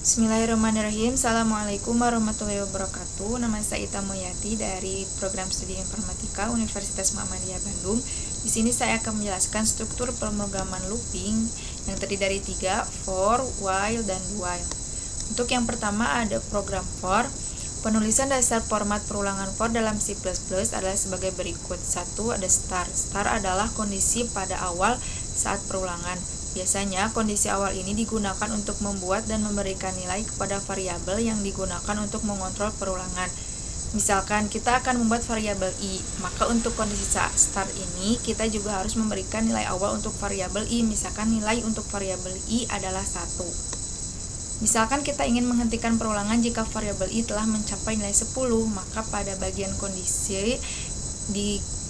Bismillahirrahmanirrahim. Assalamualaikum warahmatullahi wabarakatuh. Nama saya Ita Moyati dari Program Studi Informatika Universitas Muhammadiyah Bandung. Di sini saya akan menjelaskan struktur pemrograman looping yang terdiri dari 3, for, while, dan do while. Untuk yang pertama ada program for. Penulisan dasar format perulangan for dalam C++ adalah sebagai berikut. 1. Ada start. Start adalah kondisi pada awal saat perulangan. Biasanya, kondisi awal ini digunakan untuk membuat dan memberikan nilai kepada variabel yang digunakan untuk mengontrol perulangan. Misalkan, kita akan membuat variabel i, maka untuk kondisi start ini, kita juga harus memberikan nilai awal untuk variabel i. Misalkan, nilai untuk variabel i adalah 1. Misalkan, kita ingin menghentikan perulangan jika variabel i telah mencapai nilai 10, maka pada bagian kondisi,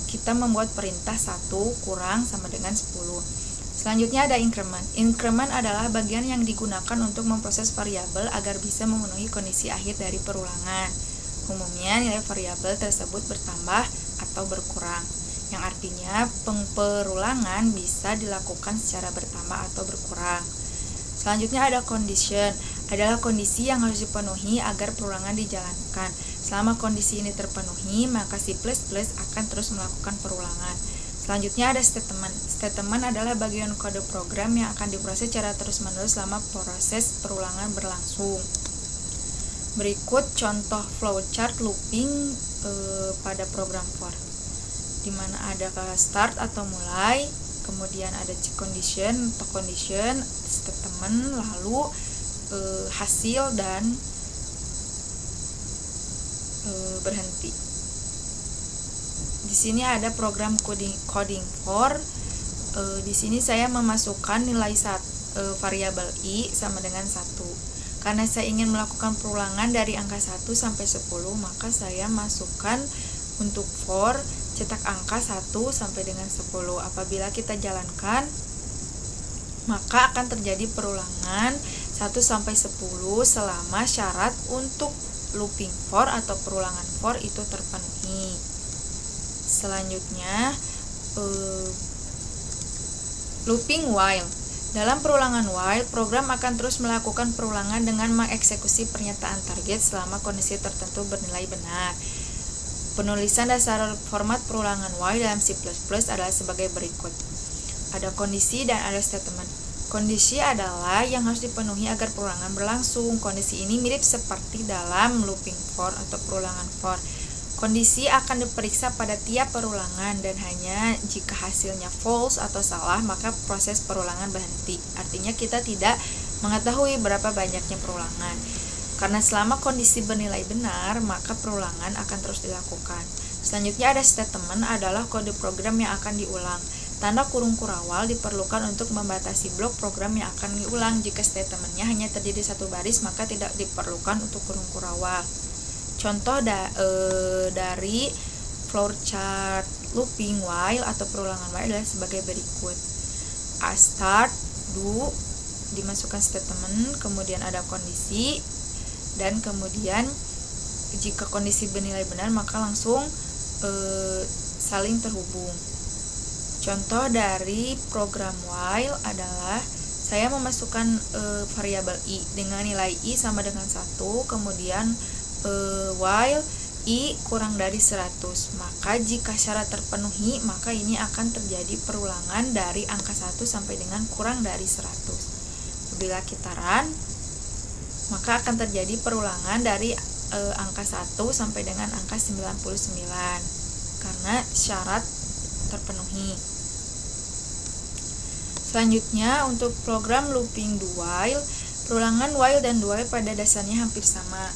kita membuat perintah 1 kurang sama dengan 10. Selanjutnya ada increment. Increment adalah bagian yang digunakan untuk memproses variabel agar bisa memenuhi kondisi akhir dari perulangan. Umumnya nilai variabel tersebut bertambah atau berkurang, yang artinya perulangan bisa dilakukan secara bertambah atau berkurang. Selanjutnya ada condition, adalah kondisi yang harus dipenuhi agar perulangan dijalankan. Selama kondisi ini terpenuhi, maka C++ akan terus melakukan perulangan. Selanjutnya ada statement. Statement adalah bagian kode program yang akan diproses secara terus-menerus selama proses perulangan berlangsung. Berikut contoh flowchart looping pada program for, di mana ada start atau mulai, kemudian ada check condition atau condition, statement, lalu hasil dan berhenti. Di sini ada program coding for. Di sini saya memasukkan nilai variabel i sama dengan 1. Karena saya ingin melakukan perulangan dari angka 1 sampai 10, maka saya masukkan untuk for cetak angka 1 sampai dengan 10. Apabila kita jalankan, maka akan terjadi perulangan 1 sampai 10 selama syarat untuk looping for atau perulangan for itu terpenuhi. Selanjutnya looping while. Dalam perulangan while, program akan terus melakukan perulangan dengan mengeksekusi pernyataan target selama kondisi tertentu bernilai benar. Penulisan dasar format perulangan while dalam C++ adalah sebagai berikut. Ada kondisi dan ada statement. Kondisi adalah yang harus dipenuhi agar perulangan berlangsung. Kondisi ini mirip seperti dalam looping for atau perulangan for. Kondisi akan diperiksa pada tiap perulangan dan hanya jika hasilnya false atau salah maka proses perulangan berhenti. Artinya kita tidak mengetahui berapa banyaknya perulangan. Karena selama kondisi bernilai benar maka perulangan akan terus dilakukan. Selanjutnya ada statement, adalah kode program yang akan diulang. Tanda kurung kurawal diperlukan untuk membatasi blok program yang akan diulang. Jika statementnya hanya terdiri satu baris maka tidak diperlukan untuk kurung kurawal. Contoh dari flowchart looping while atau perulangan while adalah sebagai berikut. Start, do, dimasukkan statement, kemudian ada kondisi, dan kemudian jika kondisi bernilai benar maka langsung saling terhubung. Contoh dari program while adalah saya memasukkan variabel i dengan nilai i sama dengan 1, kemudian while i kurang dari 100, maka jika syarat terpenuhi maka ini akan terjadi perulangan dari angka 1 sampai dengan kurang dari 100. Apabila kita run, maka akan terjadi perulangan dari angka 1 sampai dengan angka 99 karena syarat terpenuhi. Selanjutnya untuk program looping do while, perulangan while dan do while pada dasarnya hampir sama.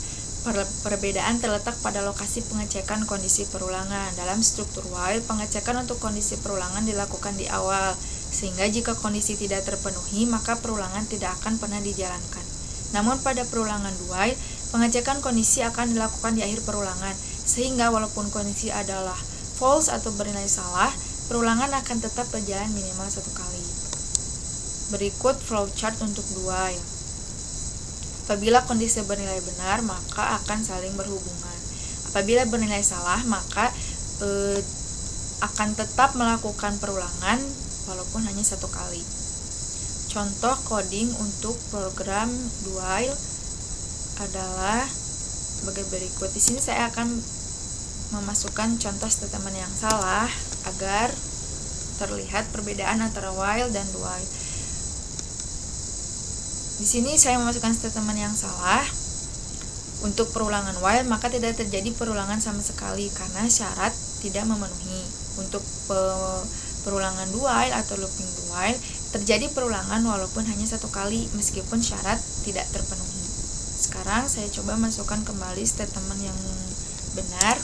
Perbedaan terletak pada lokasi pengecekan kondisi perulangan. Dalam struktur while, pengecekan untuk kondisi perulangan dilakukan di awal, sehingga jika kondisi tidak terpenuhi, maka perulangan tidak akan pernah dijalankan. Namun pada perulangan do while, pengecekan kondisi akan dilakukan di akhir perulangan, sehingga walaupun kondisi adalah false atau bernilai salah, perulangan akan tetap berjalan minimal 1 kali. Berikut flowchart untuk do while. Apabila kondisi bernilai benar, maka akan saling berhubungan. Apabila bernilai salah, maka akan tetap melakukan perulangan walaupun hanya 1 kali. Contoh coding untuk program do while adalah sebagai berikut. Di sini saya akan memasukkan contoh statement yang salah agar terlihat perbedaan antara while dan do while. Di sini saya memasukkan statement yang salah. Untuk perulangan while maka tidak terjadi perulangan sama sekali karena syarat tidak memenuhi. Untuk perulangan do while atau looping do while terjadi perulangan walaupun hanya satu kali meskipun syarat tidak terpenuhi. Sekarang saya coba masukkan kembali statement yang benar.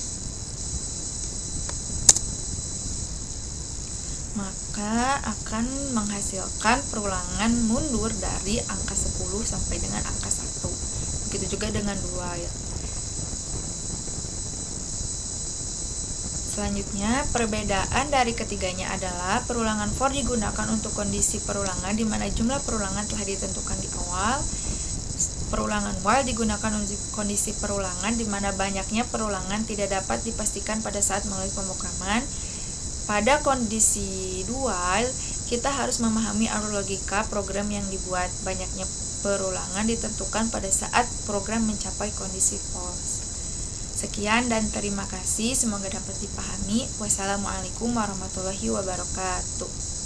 Maka akan menghasilkan perulangan mundur dari angka 10 sampai dengan angka 1. Begitu juga dengan do while. Selanjutnya, perbedaan dari ketiganya adalah perulangan for digunakan untuk kondisi perulangan di mana jumlah perulangan telah ditentukan di awal. Perulangan while digunakan untuk kondisi perulangan di mana banyaknya perulangan tidak dapat dipastikan pada saat melalui pemrograman. Pada kondisi do while, kita harus memahami alur logika program yang dibuat. Banyaknya perulangan ditentukan pada saat program mencapai kondisi false. Sekian dan terima kasih, semoga dapat dipahami. Wassalamualaikum warahmatullahi wabarakatuh.